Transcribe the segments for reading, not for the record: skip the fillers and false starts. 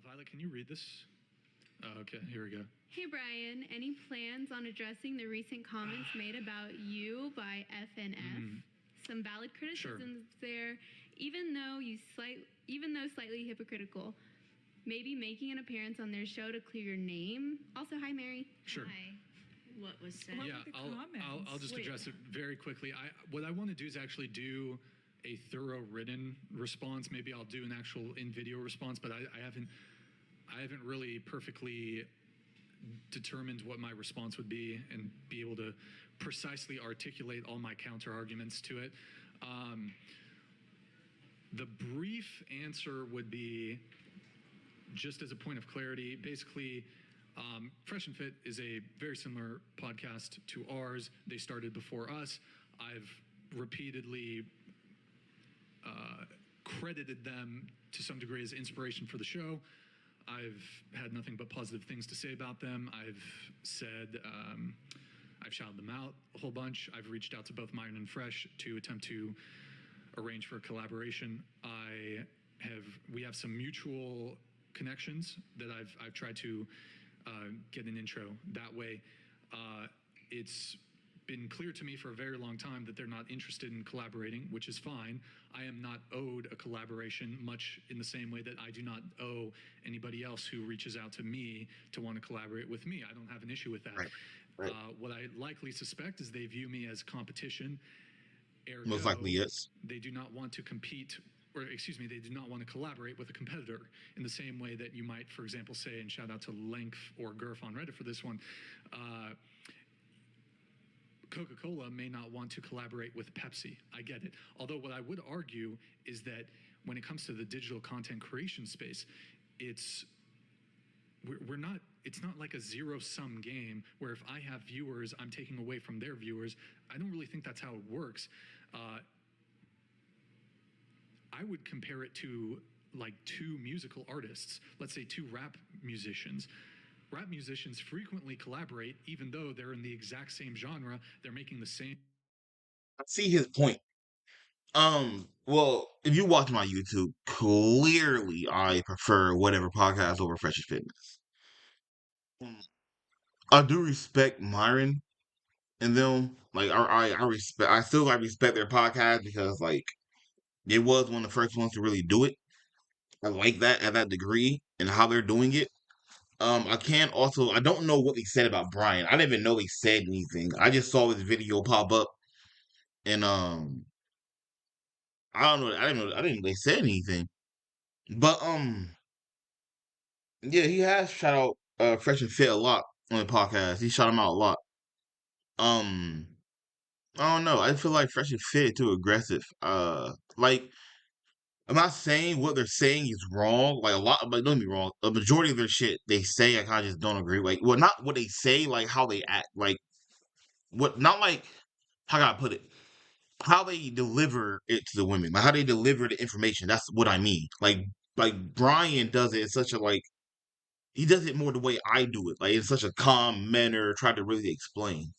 Violet, can you read this? Oh, okay, here we go. Hey Brian, any plans on addressing the recent comments made about you by FNF? Some valid criticisms there, even though slightly hypocritical. Maybe making an appearance on their show to clear your name. Also, hi Mary. Sure. Hi. What was said? Yeah, I'll just address it very quickly. What I want to do is actually do a thorough written response. Maybe I'll do an actual in-video response, but I haven't really perfectly determined what my response would be and be able to precisely articulate all my counter arguments to it. The brief answer would be, just as a point of clarity, basically, Fresh and Fit is a very similar podcast to ours. They started before us. I've repeatedly credited them to some degree as inspiration for the show. I've had nothing but positive things to say about them. I've said, I've shouted them out a whole bunch. I've reached out to both Myron and Fresh to attempt to arrange for a collaboration. We have some mutual connections that I've tried to get an intro that way. It's been clear to me for a very long time that they're not interested in collaborating, which is fine. I am not owed a collaboration, much in the same way that I do not owe anybody else who reaches out to me to want to collaborate with me. I don't have an issue with that. Right. What I likely suspect is they view me as competition. Ergo, Most likely, yes. They do not want to compete, or excuse me, they do not want to collaborate with a competitor in the same way that you might, for example, say, and shout out to Length or Gurf on Reddit for this one, Coca-Cola may not want to collaborate with Pepsi. I get it. Although what I would argue is that when it comes to the digital content creation space, it's not like a zero-sum game where if I have viewers, I'm taking away from their viewers. I don't really think that's how it works. I would compare it to like two musical artists, let's say two rap musicians. Rap musicians frequently collaborate, even though they're in the exact same genre. They're making the same. I see his point. Well, if you watch my YouTube, clearly I prefer whatever podcast over Fresh and Fitness. I do respect Myron and them. Like I respect. I still respect their podcast because like it was one of the first ones to really do it. I like that at that degree and how they're doing it. I don't know what they said about Brian. I didn't even know they said anything. I just saw his video pop up and I don't know. I didn't know they said anything. But yeah, he has shout out Fresh and Fit a lot on the podcast. He shot him out a lot. Um I don't know. I feel like Fresh and Fit too aggressive. Like I'm not saying what they're saying is wrong. Like a lot, but don't get me wrong. A majority of their shit they say, I kind of just don't agree. Like, well, not what they say, like how they act. Like what? Not like how can I put it? How they deliver it to the women. Like how they deliver the information. That's what I mean. Like Brian does it in such a like he does it more the way I do it. Like in such a calm manner, try to really explain.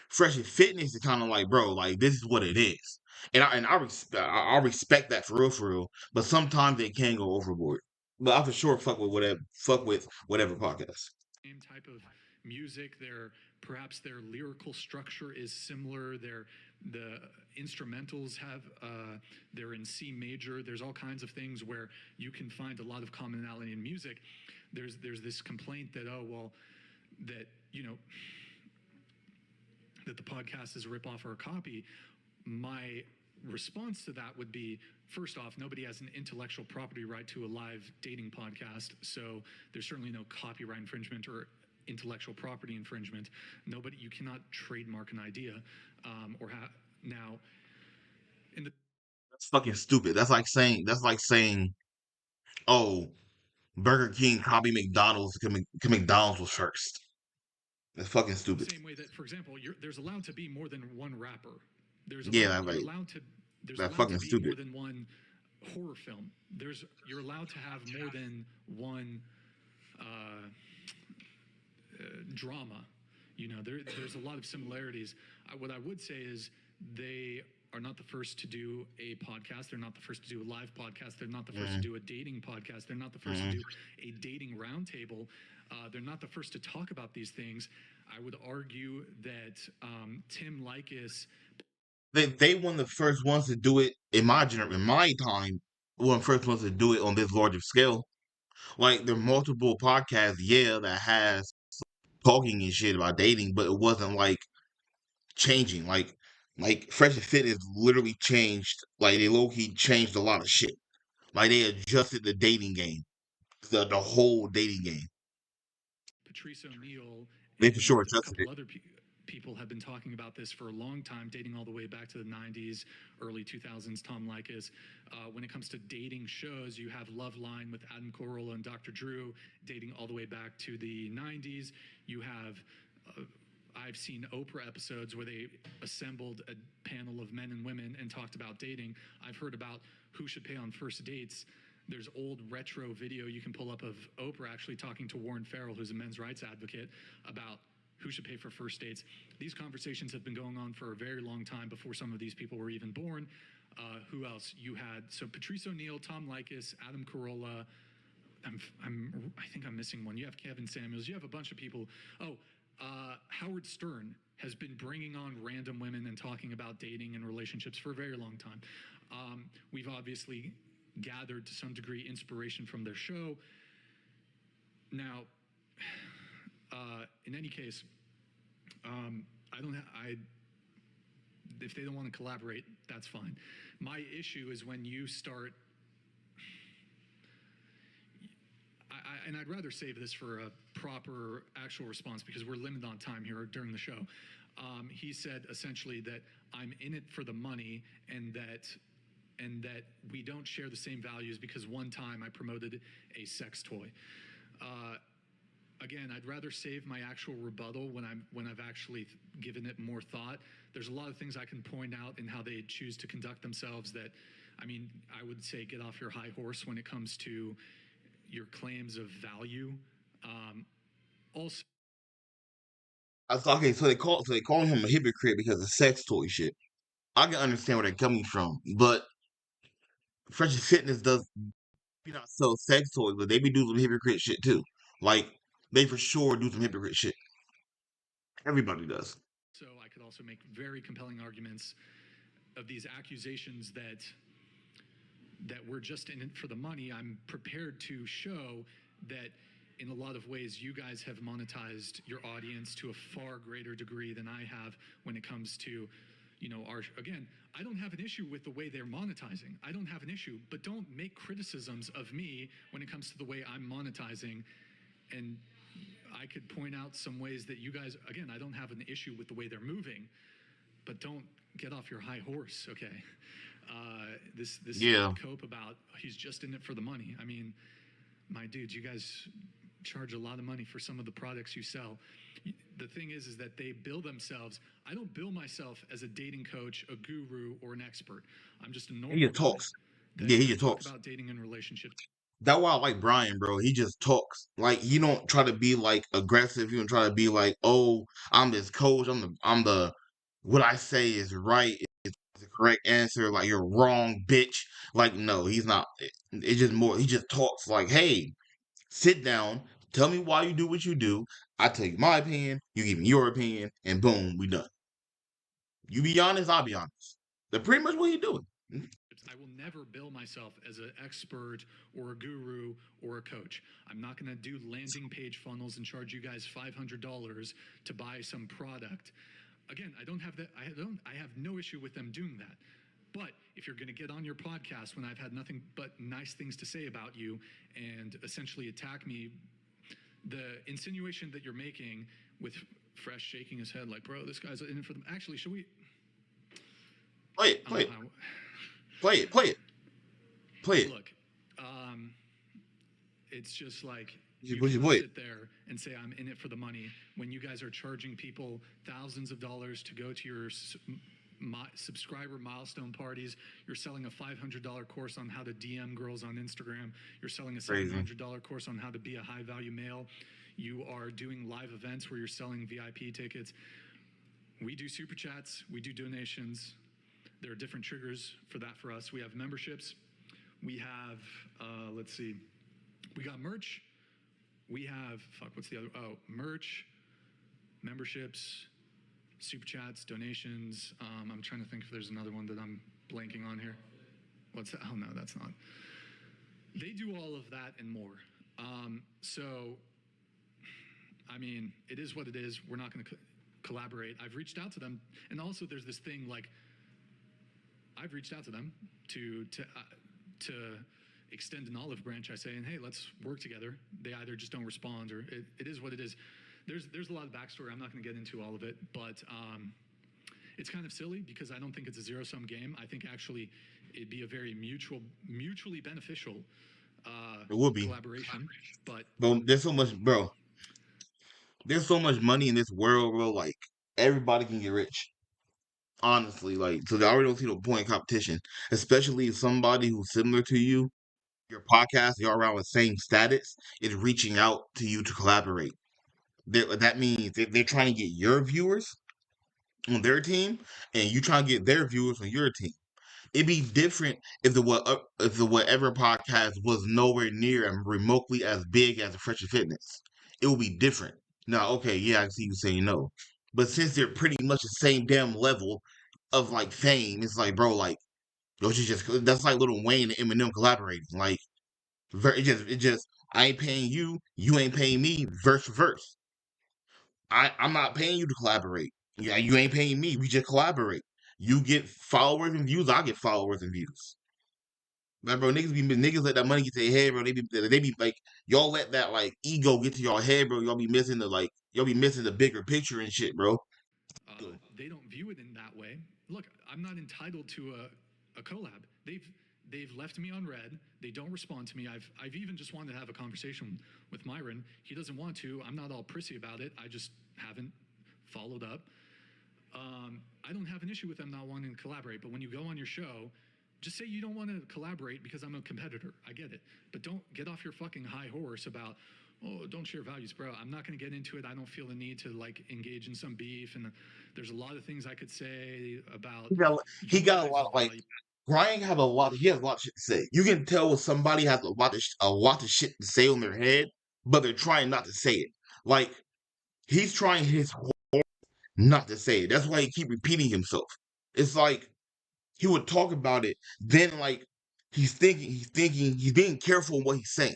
Fresh and Fitness is kind of like, bro, like this is what it is, and I respect that for real. But sometimes they can go overboard. But I for sure fuck with whatever podcast. Same type of music. Perhaps their lyrical structure is similar. The instrumentals they're in C major. There's all kinds of things where you can find a lot of commonality in music. There's this complaint that that the podcast is a ripoff or a copy. My response to that would be, first off, nobody has an intellectual property right to a live dating podcast, so there's certainly no copyright infringement or intellectual property infringement. You cannot trademark an idea, now. That's fucking stupid. That's like saying, oh, Burger King copy McDonald's because McDonald's was first. That's fucking stupid. The same way that, for example, there's allowed to be more than one rapper. There's allowed to be more than one horror film. You're allowed to have more than one drama. There's a lot of similarities. What I would say is they are not the first to do a podcast. They're not the first to do a live podcast. They're not the first to do a dating podcast. They're not the first to do a dating roundtable. They're not the first to talk about these things. I would argue that Tim Likas. They one of the first ones to do it in my time. One of the first ones to do it on this larger scale. Like there are multiple podcasts, that has talking and shit about dating, but it wasn't like changing. Like Fresh and Fit literally changed. Like they low key changed a lot of shit. Like they adjusted the dating game, the whole dating game. Patrice O'Neill They for sure and a adjusted couple it. other people have been talking about this for a long time, dating all the way back to the 90s, early 2000s, Tom Likas. When it comes to dating shows, you have Loveline with Adam Carolla and Dr. Drew dating all the way back to the 90s. You have, I've seen Oprah episodes where they assembled a panel of men and women and talked about dating. I've heard about who should pay on first dates. There's old retro video you can pull up of Oprah actually talking to Warren Farrell, who's a men's rights advocate, about who should pay for first dates. These conversations have been going on for a very long time before some of these people were even born. Who else? You had, so Patrice O'Neill, Tom Likas, Adam Carolla. I think I'm missing one. You have Kevin Samuels. You have a bunch of people. Howard Stern has been bringing on random women and talking about dating and relationships for a very long time. We've obviously gathered to some degree inspiration from their show. Now, in any case, if they don't want to collaborate, that's fine. My issue is when you start, and I'd rather save this for a proper actual response because we're limited on time here during the show. He said essentially that I'm in it for the money and that we don't share the same values because one time I promoted a sex toy. Again, I'd rather save my actual rebuttal when I've actually given it more thought. There's a lot of things I can point out in how they choose to conduct themselves that, I mean, I would say get off your high horse when it comes to your claims of value. Also, Okay, so they call him a hypocrite because of sex toy shit. I can understand where they're coming from, but Fresh and Fitness does not sell sex toys, but they be doing some hypocrite shit too. Like they for sure do some hypocrite shit. Everybody does. so I could also make very compelling arguments of these accusations that we're just in it for the money. I'm prepared to show that in a lot of ways you guys have monetized your audience to a far greater degree than I have when it comes to, again, I don't have an issue with the way they're monetizing. I don't have an issue, but don't make criticisms of me when it comes to the way I'm monetizing. And I could point out some ways that you guys, again, I don't have an issue with the way they're moving, but don't get off your high horse, okay? This cope about he's just in it for the money. I mean, my dudes, you guys charge a lot of money for some of the products you sell. The thing is that they bill themselves. I don't bill myself as a dating coach, a guru, or an expert. I'm just a normal He just talks. guy Yeah, he that just talk talks. about dating and relationships. That's why I like Brian, bro. He just talks. Like he don't try to be like aggressive. He don't try to be like, oh, I'm this coach. I'm the what I say is right. It's the correct answer. Like you're wrong, bitch. Like no, he's not. It's just more. He just talks like, hey, sit down. Tell me why you do what you do. I tell you my opinion. You give me your opinion, and boom, we done. You be honest, I'll be honest. That's pretty much what he doing. I will never bill myself as an expert or a guru or a coach. I'm not going to do landing page funnels and charge you guys $500 to buy some product. Again, I don't have that. I have no issue with them doing that. But if you're going to get on your podcast when I've had nothing but nice things to say about you and essentially attack me, the insinuation that you're making with Fresh shaking his head like, bro, this guy's in it for them. Actually, should we play it? Play it. Look, it's just like You you play it. sit there and say I'm in it for the money when you guys are charging people thousands of dollars to go to your subscriber milestone parties. You're selling a $500 course on how to DM girls on Instagram. You're selling a $700 course on how to be a high value male. You are doing live events where you're selling VIP tickets. We do super chats. We do donations. there are different triggers for that for us. We have memberships. We have, let's see, we got merch. We have, what's the other? Oh, merch, memberships, super chats, donations. I'm trying to think if there's another one that I'm blanking on here. What's that? Oh, no, that's not. They do all of that and more. So, I mean, it is what it is. We're not going to collaborate. I've reached out to them. And also there's this thing like, I've reached out to them to extend an olive branch. I say, and hey, let's work together. They either just don't respond, or it is what it is. There's a lot of backstory. I'm not going to get into all of it, but it's kind of silly because I don't think it's a zero-sum game. I think actually it'd be a very mutually beneficial it would be collaboration. But there's so much, bro. There's so much money in this world, bro. Like everybody can get rich. Honestly, like so, I already don't see no point in competition, especially if somebody who's similar to you, your podcast, you're around the same status, is reaching out to you to collaborate. That means they're trying to get your viewers on their team, and you trying to get their viewers on your team. It'd be different if the whatever podcast was nowhere near and remotely as big as the Fresh and Fitness. It would be different. Now, okay, yeah, I can see you saying no, but since they're pretty much the same damn level of like fame, it's like, bro, like, those just that's like Lil Wayne and Eminem collaborating. Like, it just I ain't paying you, you ain't paying me, verse for verse. I'm not paying you to collaborate. Yeah, you ain't paying me. We just collaborate. You get followers and views. I get followers and views. Like, bro, niggas let that money get to their head, bro. They be like, y'all let that like ego get to y'all head, bro. Y'all be missing the bigger picture and shit, bro. They don't view it in that way. Look, I'm not entitled to a collab. They've left me on red. They don't respond to me. I've even just wanted to have a conversation with Myron. He doesn't want to. I'm not all prissy about it. I just haven't followed up. I don't have an issue with them not wanting to collaborate, but when you go on your show, just say you don't want to collaborate because I'm a competitor. I get it. But don't get off your fucking high horse about, oh, don't share values, bro. I'm not going to get into it. I don't feel the need to like engage in some beef. And there's a lot of things I could say about. He got a lot of like. Brian have a lot. He has a lot of shit to say. You can tell when somebody has a lot of shit to say on their head, but they're trying not to say it. Like he's trying his not to say it. That's why he keep repeating himself. It's like he would talk about it, then like he's being careful in what he's saying.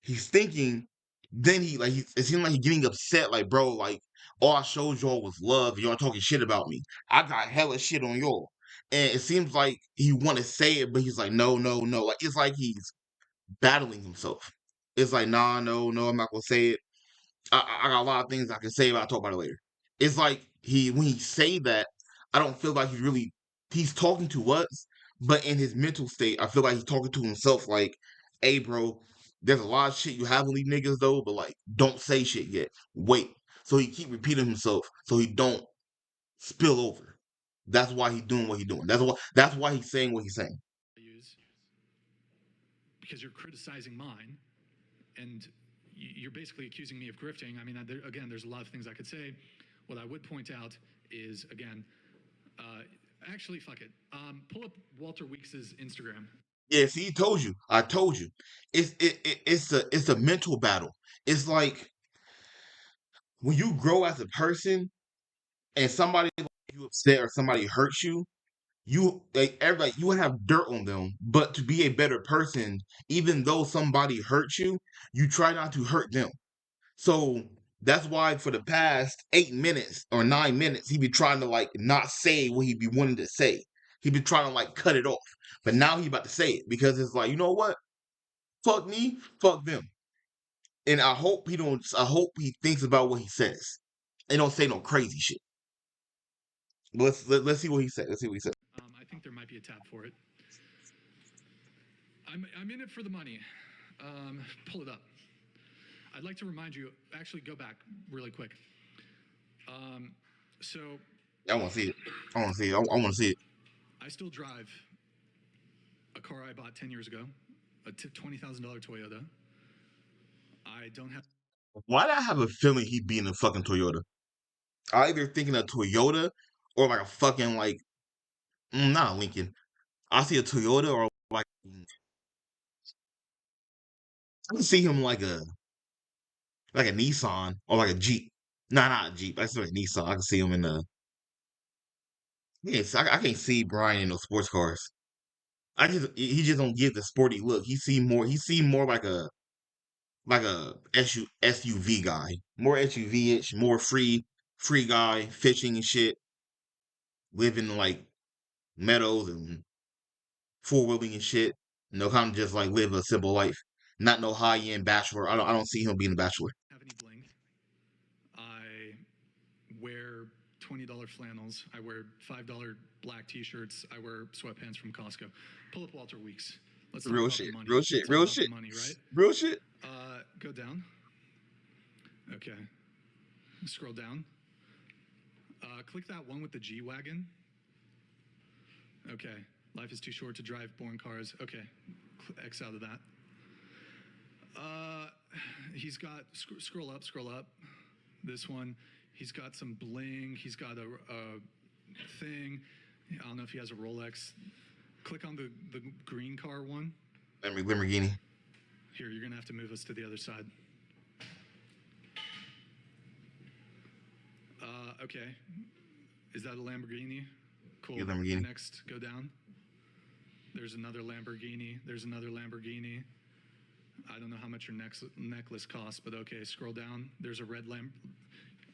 He's thinking, then it seems like he's getting upset, like, bro, like all I showed y'all was love, y'all talking shit about me. I got hella shit on y'all. And it seems like he wanna say it, but he's like, no, no, no. Like it's like he's battling himself. It's like, nah, no, no, I'm not gonna say it. I got a lot of things I can say, but I'll talk about it later. It's like when he say that, I don't feel like he's talking to us, but in his mental state, I feel like he's talking to himself like, hey bro, there's a lot of shit you have on these niggas though, but like don't say shit yet. Wait. So he keep repeating himself so he don't spill over. That's why he's doing what he's doing. That's why he's saying what he's saying. Because you're criticizing mine and you're basically accusing me of grifting. I mean, again, there's a lot of things I could say. What I would point out is, again, actually, fuck it. Pull up Walter Weeks' Instagram. Yeah, see, I told you. It's a mental battle. It's like when you grow as a person and somebody like you upset or somebody hurts you, everybody you have dirt on them. But to be a better person, even though somebody hurts you, you try not to hurt them. So that's why for the past 8 minutes or 9 minutes, he be trying to like not say what he be wanting to say. He be trying to like cut it off. But now he about to say it because it's like, you know what? Fuck me, fuck them. And I hope he thinks about what he says. And don't say no crazy shit. But let's see what he said. Let's see what he said. I think there might be a tab for it. I'm in it for the money. Pull it up. I'd like to remind you, actually go back really quick. So I want to see it. I want to see it. I still drive a car I bought 10 years ago, a $20,000 Toyota. I don't have. Why do I have a feeling he'd be in a fucking Toyota? I either thinking a Toyota or like a fucking like Not a Lincoln. I see a Toyota or like I can see him like a Nissan or like a Jeep. Nah, not a Jeep. I see like a Nissan. I can see him in a. Yes, I can't see Brian in those sports cars. He just don't give the sporty look. He seem more like a SUV guy, more SUV-ish, more free guy, fishing and shit, living in like meadows and four wheeling and shit. Kind of just like live a simple life. Not no high end bachelor. I don't see him being a bachelor. Have any bling? I wear $20 flannels. I wear $5 black T-shirts. I wear sweatpants from Costco. Pull up Walter Weeks. Let's talk Real about shit. the money. Real shit. Let's Real talk about shit. the money, right? Real shit. Go down. Okay. Scroll down. Click that one with the G-Wagon. Okay. Life is too short to drive boring cars. Okay. X out of that. He's got, scroll up. This one. He's got some bling. He's got a thing. I don't know if he has a Rolex. Click on the green car one. Lamborghini. Here, you're going to have to move us to the other side. Okay. Is that a Lamborghini? Cool. Yeah, Lamborghini. Next, go down. There's another Lamborghini. There's another Lamborghini. I don't know how much your necklace costs, but okay, scroll down. There's a red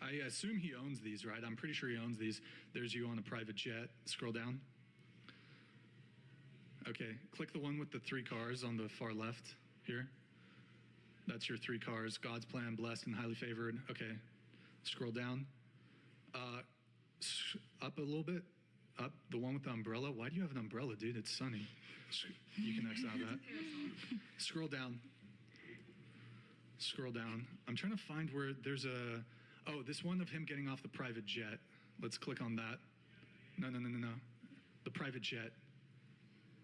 I assume he owns these, right? I'm pretty sure he owns these. There's you on a private jet. Scroll down. Okay, click the one with the 3 cars on the far left here. That's your 3 cars. God's plan, blessed and highly favored. Okay, scroll down. Up a little bit. Up, the one with the umbrella. Why do you have an umbrella, dude? It's sunny. You can X out that. Scroll down. Scroll down. I'm trying to find where there's a... Oh, this one of him getting off the private jet. Let's click on that. No. The private jet.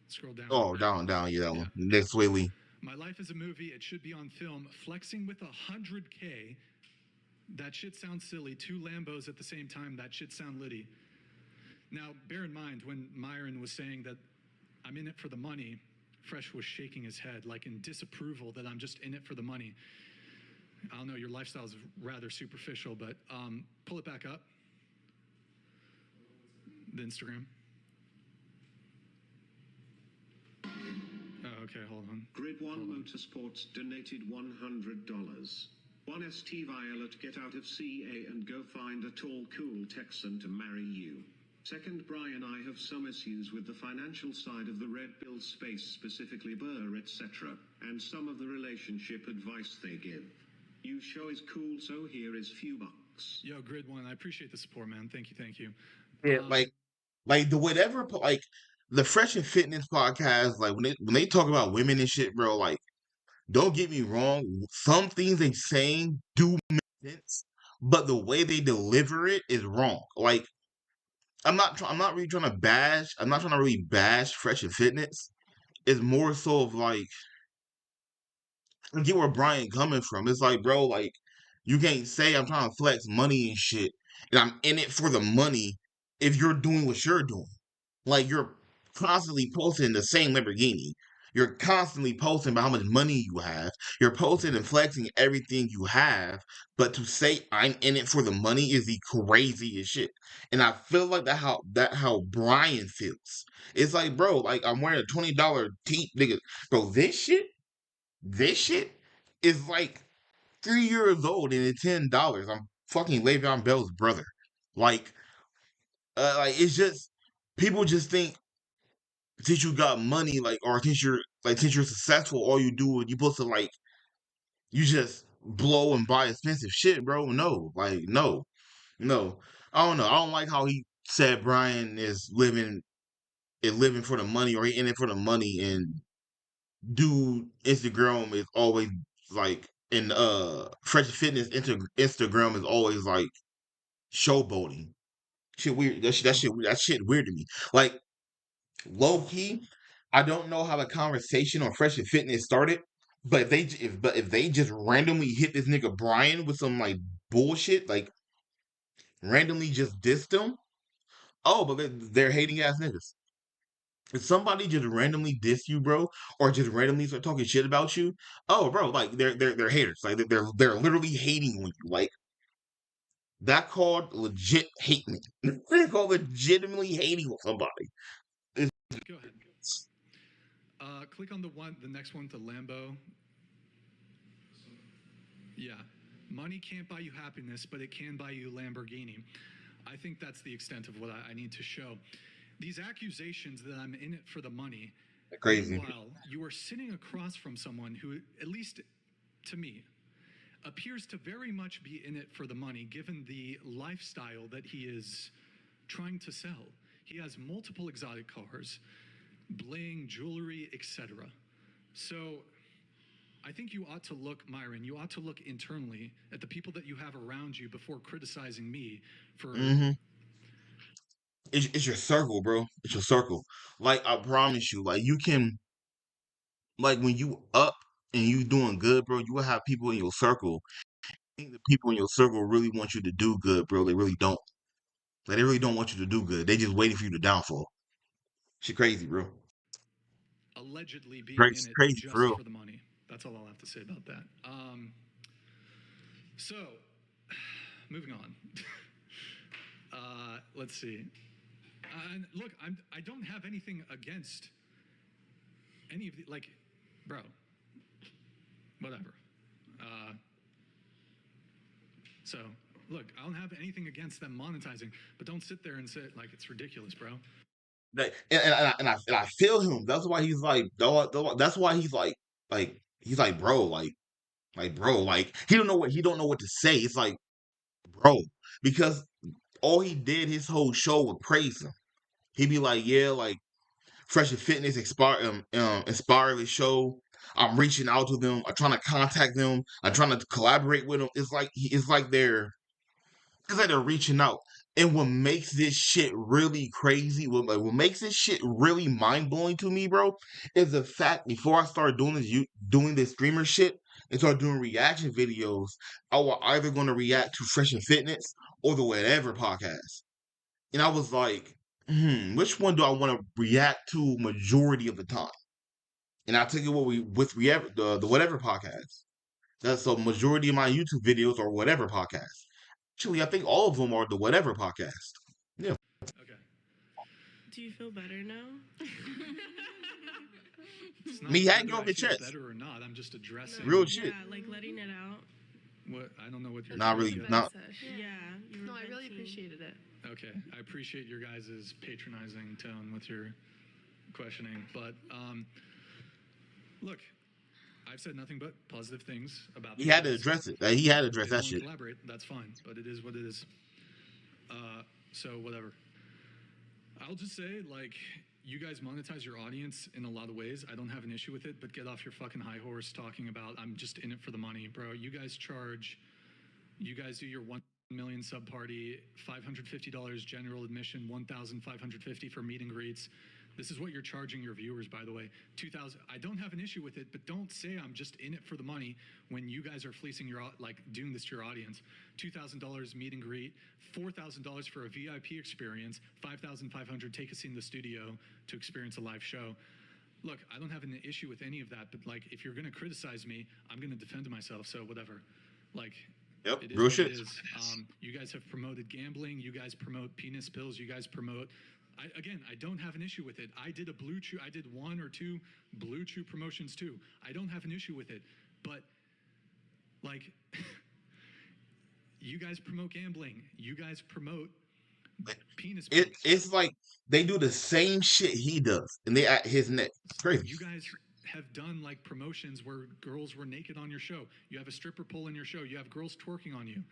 Scroll down. Oh, down. Yeah, that one. Next Whaley. My life is a movie. It should be on film. Flexing with 100K. That shit sounds silly. 2 Lambos at the same time. That shit sound litty. Now, bear in mind, when Myron was saying that I'm in it for the money, Fresh was shaking his head, like in disapproval that I'm just in it for the money. I don't know, your lifestyle is rather superficial, but pull it back up. The Instagram. Oh, okay, hold on. Grid 1 Motorsports donated $100. 1 ST Violet, get out of CA and go find a tall, cool Texan to marry you. Second, Brian, I have some issues with the financial side of the Red Pill space, specifically Burr, etc., and some of the relationship advice they give. You show is cool, so here is few bucks. Yo, Grid 1, I appreciate the support, man. Thank you. Yeah, like the whatever, like the Fresh and Fitness podcast, like when they talk about women and shit, bro, like don't get me wrong, some things they saying do make sense, but the way they deliver it is wrong. Like I'm not really trying to bash. I'm not trying to really bash Fresh and Fitness. It's more so of like I get where Brian coming from. It's like, bro, like you can't say I'm trying to flex money and shit, and I'm in it for the money if you're doing what you're doing. Like you're constantly posting the same Lamborghini. You're constantly posting about how much money you have. You're posting and flexing everything you have. But to say I'm in it for the money is the craziest shit. And I feel like that how Brian feels. It's like, bro, like I'm wearing a $20 tee, nigga. Bro, this shit is like 3 years old and it's $10. I'm fucking Le'Veon Bell's brother. Like, like it's just people just think since you got money, like, or since you're successful, all you do is you supposed to like you just blow and buy expensive shit, bro. No, like no. I don't know. I don't like how he said Brian is living for the money or he in it for the money and dude Instagram is always like in Fresh Fitness Instagram is always like showboating. Shit weird. That shit weird to me. Like low key, I don't know how the conversation on Fresh and Fitness started, but if they just randomly hit this nigga Brian with some like bullshit, like randomly just dissed him. Oh, but they're hating ass niggas. if somebody just randomly diss you, bro, or just randomly start talking shit about you, oh, bro, like they're haters. Like they're literally hating on you. Like that called legit hate me. They called legitimately hating on somebody. It's, Go ahead. Click on the next one, to Lambo. Yeah. Money can't buy you happiness, but it can buy you Lamborghini. I think that's the extent of what I need to show. These accusations that I'm in it for the money. crazy. Meanwhile, you are sitting across from someone who, at least to me, appears to very much be in it for the money, given the lifestyle that he is trying to sell. He has multiple exotic cars, bling, jewelry, etc. So I think you ought to look, Myron, you ought to look internally at the people that you have around you before criticizing me for. Mm-hmm. It's your circle, bro. It's your circle. Like I promise you, like you can, like when you up and you doing good, bro, you will have people in your circle. I think the people in your circle really want you to do good, bro. They really don't. Like they really don't want you to do good. They just waiting for you to downfall. Shit crazy, bro. Allegedly being in Crazy, it crazy for just real. for the money. That's all I'll have to say about that. So, moving on. Let's see. Look, I don't have anything against any of the, like, bro, whatever. So, look, I don't have anything against them monetizing, but don't sit there and say, like, it's ridiculous, bro. And I feel him. That's why he's like, that's why he's like, bro, bro, like he don't know what to say. It's like, bro, because all he did his whole show was praise him. He'd be like, yeah, like Fresh and Fitness inspired the show. I'm reaching out to them. I'm trying to contact them. I'm trying to collaborate with them. It's like they're reaching out. And what makes this shit really crazy, what makes this shit really mind blowing to me, bro, is the fact before I started doing this streamer shit and start doing reaction videos, I was either going to react to Fresh and Fitness or the Whatever podcast. And I was like, which one do I want to react to majority of the time? And I took it the Whatever podcast. That's the majority of my YouTube videos or Whatever podcast. Actually, I think all of them are the Whatever podcast. Yeah. Okay. Do you feel better now? It's not Me hanging whether off I your feel chest. better or not. I'm just addressing. Real Yeah, shit. like letting it out. What I don't know what you're. Not really. getting at. Not. Yeah. You were No, I really venting. appreciated it. Okay, I appreciate your guys' patronizing tone with your questioning, but look, I've said nothing but positive things about. He had to address it. He had to address They that want to shit. collaborate. That's fine, but it is what it is. So whatever. I'll just say, like, you guys monetize your audience in a lot of ways. I don't have an issue with it, but get off your fucking high horse talking about I'm just in it for the money, bro. You guys do your 1 million sub party, $550 general admission, $1,550 for meet and greets. This is what you're charging your viewers, by the way. $2,000. I don't have an issue with it, but don't say I'm just in it for the money when you guys are fleecing doing this to your audience. $2,000 meet and greet, $4,000 for a VIP experience, $5,500 take a seat in the studio to experience a live show. Look, I don't have an issue with any of that, but like if you're gonna criticize me, I'm gonna defend myself. So whatever. Like. Yep. It is Real what shit. it is. You guys have promoted gambling. You guys promote penis pills. You guys promote. I don't have an issue with it. I did I did 1 or 2 Blue Chew promotions too. I don't have an issue with it. But like, you guys promote gambling. You guys promote penis pills. It's like they do the same shit he does, and they at his neck. It's crazy. You guys have done like promotions where girls were naked on your show. You have a stripper pole in your show. You have girls twerking on you.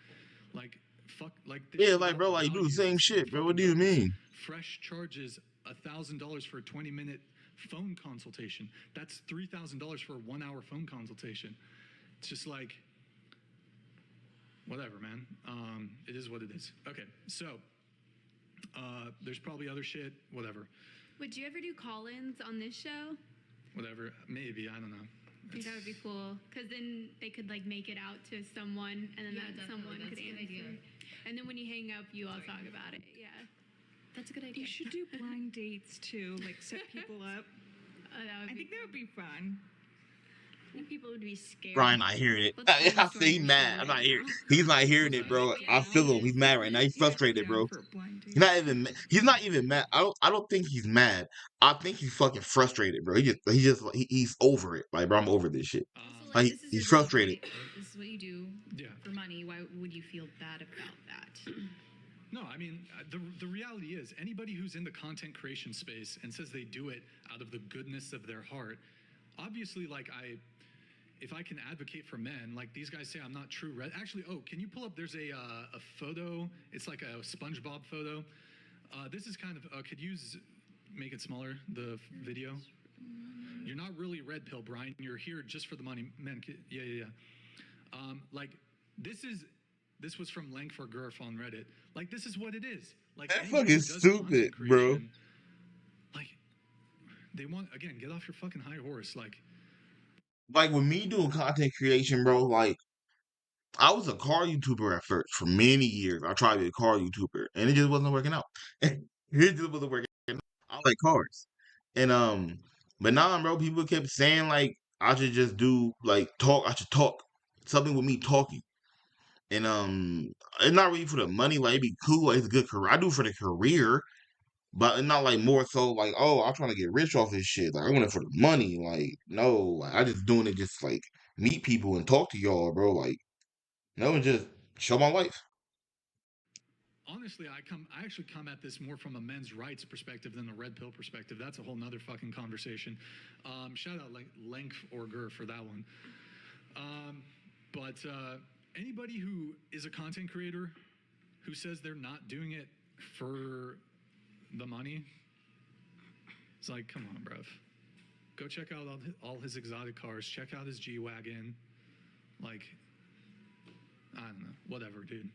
Like, fuck, like. Yeah, like, bro, like, you do the same shit, bro. What do you mean? Fresh charges $1,000 for a 20-minute phone consultation. That's $3,000 for a 1-hour phone consultation. It's just like, whatever, man. It is what it is. Okay, so there's probably other shit. Whatever. Would you ever do call-ins on this show? Whatever. Maybe. I don't know. I think that would be cool, because then they could like make it out to someone, and then Yeah, that definitely. someone That's could a good answer. idea. And then when you hang up, you all talk about it. Yeah. That's a good idea. You should do blind dates too, like set people up. I think that would be fun. I think people would be scared. Brian not hearing it. Let's I brainstorm see he's for mad. sure I'm not right hearing. now. He's not hearing it, What's bro. that? I feel him. He's mad right now. He's Yeah, I'd be frustrated, down bro. for a blind date. He's not even. He's not even mad. I don't think he's mad. I think he's fucking frustrated, bro. He's over it. Like, bro, I'm over this shit. Also, Like, this is he's your job, frustrated. right? This is what you do Yeah. for money. Why would you feel bad about that? No, I mean, the reality is anybody who's in the content creation space and says they do it out of the goodness of their heart, obviously, like, if I can advocate for men, like these guys say I'm not true red. Actually, can you pull up, there's a photo, it's like a SpongeBob photo. This is kind of, make it smaller, the video. You're not really red pill, Brian. You're here just for the money. Men, yeah. Like, this was from Lang for Gurf on Reddit. Like, this is what it is. Like, That anybody fucking who does stupid, content bro. creation, like, they want, again, get off your fucking high horse. Like with me doing content creation, bro. Like, I was a car YouTuber at first for many years. I tried to be a car YouTuber, and it just wasn't working out. It just wasn't working out. I like cars, and but now, bro, people kept saying like I should just do like talk. I should talk something with me talking, and it's not really for the money. Like, it'd be cool. Like, it's a good career. I do it for the career, but it's not like more so like, oh, I'm trying to get rich off this shit. Like, I want it for the money. Like, no, like I just doing it just like meet people and talk to y'all, bro. Like, no, and just show my life. honestly, I actually come at this more from a men's rights perspective than a red pill perspective. That's a whole nother fucking conversation. Shout out Length or Gur for that one. But anybody who is a content creator who says they're not doing it for the money, it's like, come on, bruv. Go check out all his exotic cars. Check out his G-Wagon. Like, I don't know. Whatever, dude.